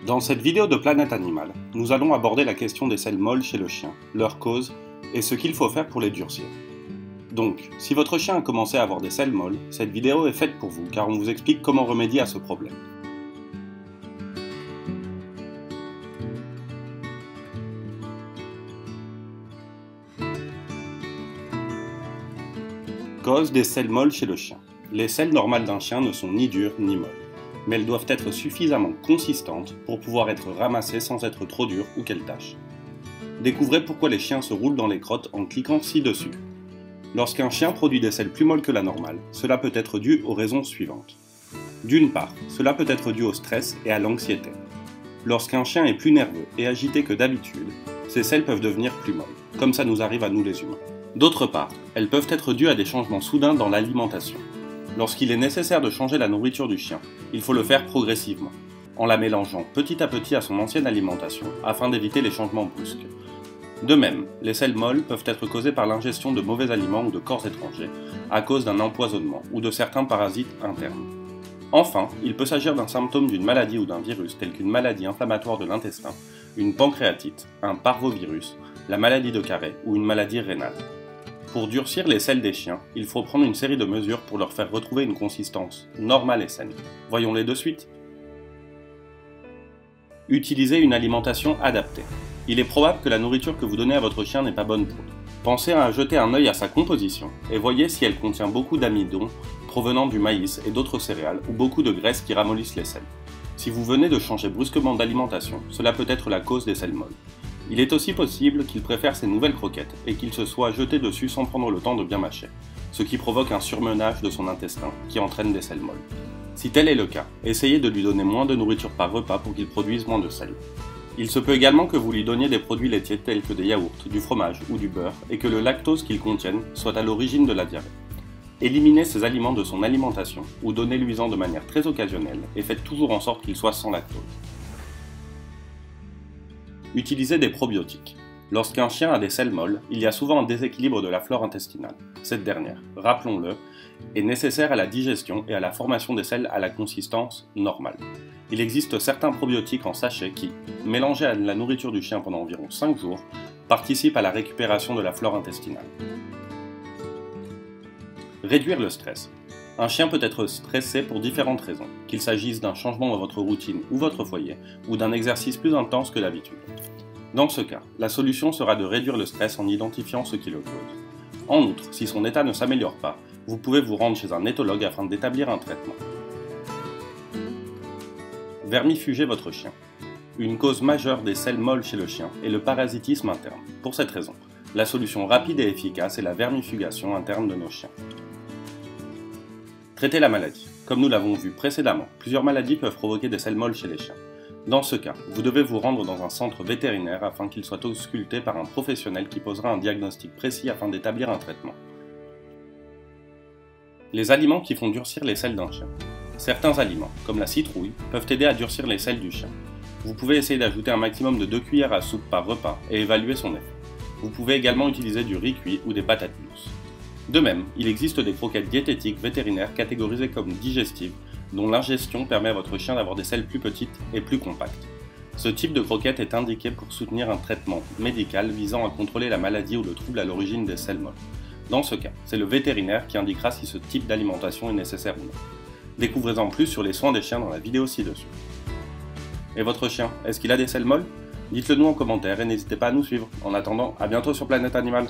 Dans cette vidéo de Planète Animale, nous allons aborder la question des selles molles chez le chien, leur cause et ce qu'il faut faire pour les durcir. Donc, si votre chien a commencé à avoir des selles molles, cette vidéo est faite pour vous car on vous explique comment remédier à ce problème. Cause des selles molles chez le chien. Les selles normales d'un chien ne sont ni dures ni molles, mais elles doivent être suffisamment consistantes pour pouvoir être ramassées sans être trop dures ou qu'elles tâchent. Découvrez pourquoi les chiens se roulent dans les crottes en cliquant ci-dessus. Lorsqu'un chien produit des selles plus molles que la normale, cela peut être dû aux raisons suivantes. D'une part, cela peut être dû au stress et à l'anxiété. Lorsqu'un chien est plus nerveux et agité que d'habitude, ses selles peuvent devenir plus molles, comme ça nous arrive à nous les humains. D'autre part, elles peuvent être dues à des changements soudains dans l'alimentation. Lorsqu'il est nécessaire de changer la nourriture du chien, il faut le faire progressivement, en la mélangeant petit à petit à son ancienne alimentation afin d'éviter les changements brusques. De même, les selles molles peuvent être causées par l'ingestion de mauvais aliments ou de corps étrangers, à cause d'un empoisonnement ou de certains parasites internes. Enfin, il peut s'agir d'un symptôme d'une maladie ou d'un virus tel qu'une maladie inflammatoire de l'intestin, une pancréatite, un parvovirus, la maladie de Carré ou une maladie rénale. Pour durcir les selles des chiens, il faut prendre une série de mesures pour leur faire retrouver une consistance normale et saine. Voyons-les de suite. Utilisez une alimentation adaptée. Il est probable que la nourriture que vous donnez à votre chien n'est pas bonne pour lui. Pensez à jeter un œil à sa composition et voyez si elle contient beaucoup d'amidon provenant du maïs et d'autres céréales ou beaucoup de graisses qui ramollissent les selles. Si vous venez de changer brusquement d'alimentation, cela peut être la cause des selles molles. Il est aussi possible qu'il préfère ses nouvelles croquettes et qu'il se soit jeté dessus sans prendre le temps de bien mâcher, ce qui provoque un surmenage de son intestin qui entraîne des selles molles. Si tel est le cas, essayez de lui donner moins de nourriture par repas pour qu'il produise moins de sel. Il se peut également que vous lui donniez des produits laitiers tels que des yaourts, du fromage ou du beurre et que le lactose qu'ils contiennent soit à l'origine de la diarrhée. Éliminez ces aliments de son alimentation ou donnez-lui-en de manière très occasionnelle et faites toujours en sorte qu'il soit sans lactose. Utilisez des probiotiques. Lorsqu'un chien a des selles molles, il y a souvent un déséquilibre de la flore intestinale. Cette dernière, rappelons-le, est nécessaire à la digestion et à la formation des selles à la consistance normale. Il existe certains probiotiques en sachet qui, mélangés à la nourriture du chien pendant environ 5 jours, participent à la récupération de la flore intestinale. Réduire le stress. Un chien peut être stressé pour différentes raisons, qu'il s'agisse d'un changement dans votre routine ou votre foyer, ou d'un exercice plus intense que d'habitude. Dans ce cas, la solution sera de réduire le stress en identifiant ce qui le cause. En outre, si son état ne s'améliore pas, vous pouvez vous rendre chez un éthologue afin d'établir un traitement. Vermifuger votre chien. Une cause majeure des selles molles chez le chien est le parasitisme interne. Pour cette raison, la solution rapide et efficace est la vermifugation interne de nos chiens. Traiter la maladie. Comme nous l'avons vu précédemment, plusieurs maladies peuvent provoquer des selles molles chez les chiens. Dans ce cas, vous devez vous rendre dans un centre vétérinaire afin qu'il soit ausculté par un professionnel qui posera un diagnostic précis afin d'établir un traitement. Les aliments qui font durcir les selles d'un chien. Certains aliments, comme la citrouille, peuvent aider à durcir les selles du chien. Vous pouvez essayer d'ajouter un maximum de 2 cuillères à soupe par repas et évaluer son effet. Vous pouvez également utiliser du riz cuit ou des patates douces. De même, il existe des croquettes diététiques vétérinaires catégorisées comme digestives, dont l'ingestion permet à votre chien d'avoir des selles plus petites et plus compactes. Ce type de croquette est indiqué pour soutenir un traitement médical visant à contrôler la maladie ou le trouble à l'origine des selles molles. Dans ce cas, c'est le vétérinaire qui indiquera si ce type d'alimentation est nécessaire ou non. Découvrez-en plus sur les soins des chiens dans la vidéo ci-dessus. Et votre chien, est-ce qu'il a des selles molles? Dites-le nous en commentaire et n'hésitez pas à nous suivre. En attendant, à bientôt sur Planète Animale.